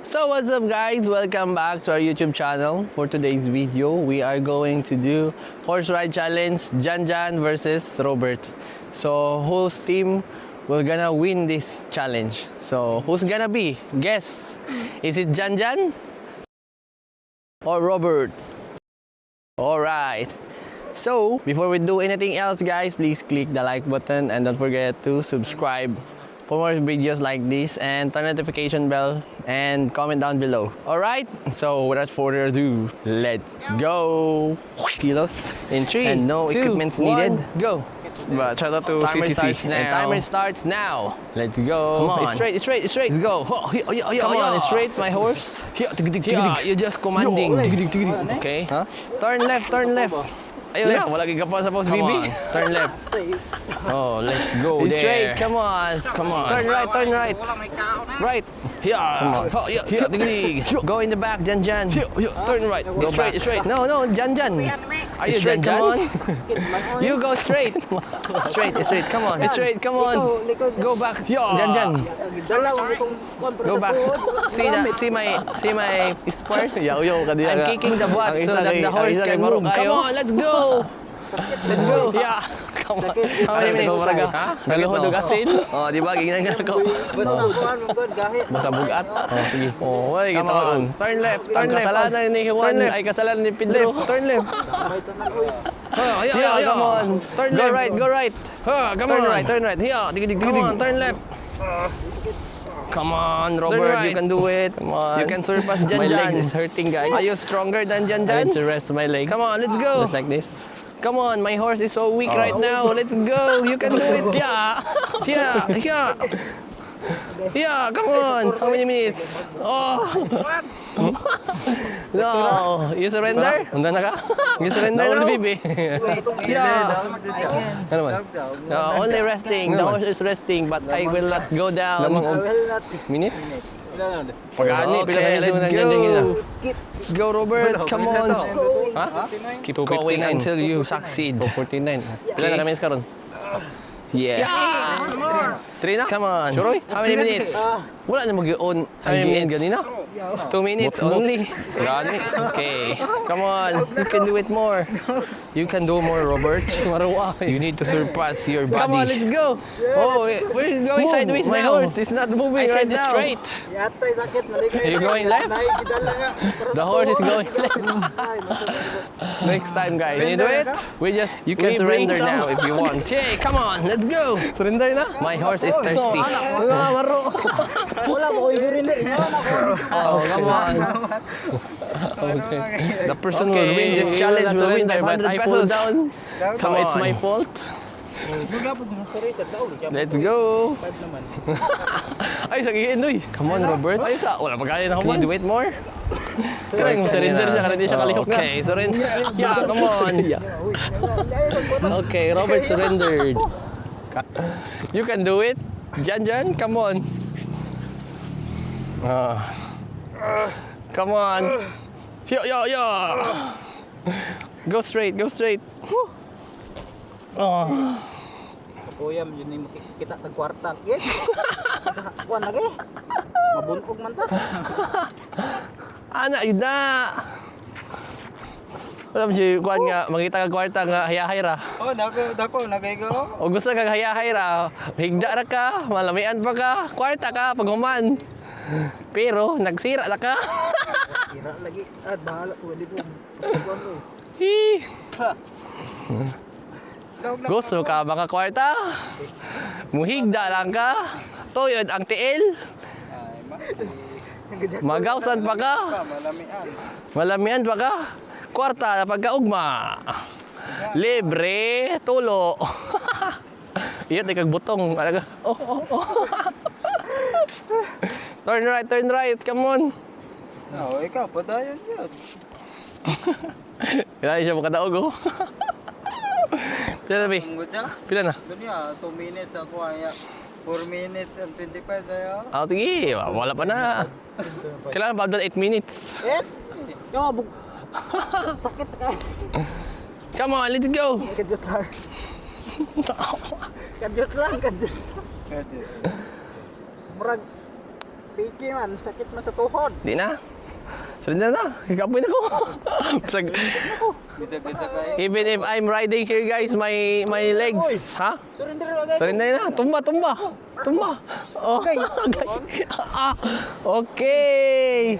So what's up guys, welcome back to our YouTube channel. For today's video, we are going to do horse ride challenge, Janjan versus Robert. So whose team will gonna win this challenge? So who's gonna be? Guess, is it Janjan or Robert? Alright, so before we do anything else guys, please click the like button and don't forget to subscribe for more videos like this, and turn notification bell and comment down below. Alright, so without further ado, let's go! Kilos in 3 And no 2, equipments 1, needed. Go! But shout out to Timer CCC. starts now. And Timer starts now. Let's go. Come on. It's straight, it's straight, it's straight. Let's go. Come on, it's straight, my horse. Yeah, you're just commanding. Okay. Huh? Turn left, turn left. Ayun na, wala kang kapal sa post, Come baby. on, turn left. Oh, let's go It's there. straight, Come on. Come on. Turn right, turn right. Right. Yeah. Come on. Yeah, dig. Go in the back, Jan Jan. Turn right. Go straight, back. straight. No, Jan Jan. Are you Straight, Jan come Jan? You go straight. Straight, straight. Come on. Straight, come on. Go back. Jan Jan. Go back. See my spurs? Yaw ka diya. I'm kicking the butt so that the horse can move. Come on, let's go. Let's go. Yeah. Come on. How many minutes? Galuhod og asin. Oh, di ba? Gingan ko. Basta bugat. Oh, sige. Oh, wala Come kita on. Turn left. Turn left. Kasalanan ni Juan. Turn left. Ay, kasalanan ni Pedro. Turn left. Yeah, come on. Turn left. Go right, go right. Come Turn on. right, turn right. Yeah, come on, turn left. Come on, Robert, right. you can do it. Come on. You can surpass Jan My Jan. leg is hurting, guys. Are you stronger than Jan I Jan? need to rest my leg. Come on, let's go. Just like this. Come on, my horse is so weak right now. Let's go. You can do it. Yeah. Yeah. Yeah. Yeah, come on. How many minutes? Oh. No. You surrender? Handa na ka? You surrender Naon, now? baby. Yeah. Ano man? No, only resting. The horse is resting, but I will not go down. Minutes? Okay, let's go. Let's go, Robert. Come on. Ha? Keep going until you succeed. 49. Okay. Ilan na minutes karon? Yeah. 3 na? Come on. Sure? How many minutes? Wala na mag-on. How many minutes? Ganina? 2 minutes only. Gani. Okay. Come on. You can do it more. You can do more, Robert. You need to surpass your body. Come on, let's go. Oh, we're going Move. sideways My now. horse is not moving I said right now. straight. Are you going left? The horse is going left. Next time, guys. Can you do it? You can We surrender bring some. now if you want. Hey, come on, let's go. Surrender na? My horse is thirsty. Oh, come on. Okay. The person will win this challenge will win surrender, but 500 I fall pesos. down. Come So it's on. my fault. Let's go. Ay, sagihin doy. Come on, Robert. Ay, wala pa kaya na Can you do it more? Kaya surrender siya, kasi di siya kalihok na. Okay, surrender. Yeah, come on. Okay, Robert surrendered. You can do it. Jan, come on. Come on. Yo. Go straight. Oh. Kuya, yun yung makikita tag kwarta. Git. Sa kuan lagi. Mabunog man ta. Ana, yun na. Wala mo siya, kuhan nga, makita ka kwarta nga hayahay ra. Oh, dako nagay ko. O gusto ka hayahay ra, higda ra ka, malamian pa ka, kwarta ka, paghuman. Pero, nagsira na ka. Kira lagi. Bahala ko di ko. Kuan ko. Hi. Gusto Gusto ka mga kwarta? Muhigda lang ka? Tuyod ang tiil? Magawsan pa ka? Malamian. Malamian pa ka? Kwarta na pagkaugma. Libre, tulo. Iyot ay kagbutong. Oh. Turn right, come on. No, ikaw padayon yun. Kailangan siya makadaog oh. Pila na, Bi? Pila na? Dunya 2 minutes ako ay 4 minutes and 25 tayo. Sige, wala pa na. Kailangan pa doon 8 minutes. Yo, sakit ka. Come on, let's go. Kadyot lang. Kadyot lang. Murag Piki man, sakit man sa tuhod. Di na. Surrender na. Ikapoy na ko. Bisag- Bisa-bisa kay. Even if I'm riding here guys, my legs, ha? Surrender agad. Surrender na. Tumba. Oh. Okay. Ah, okay.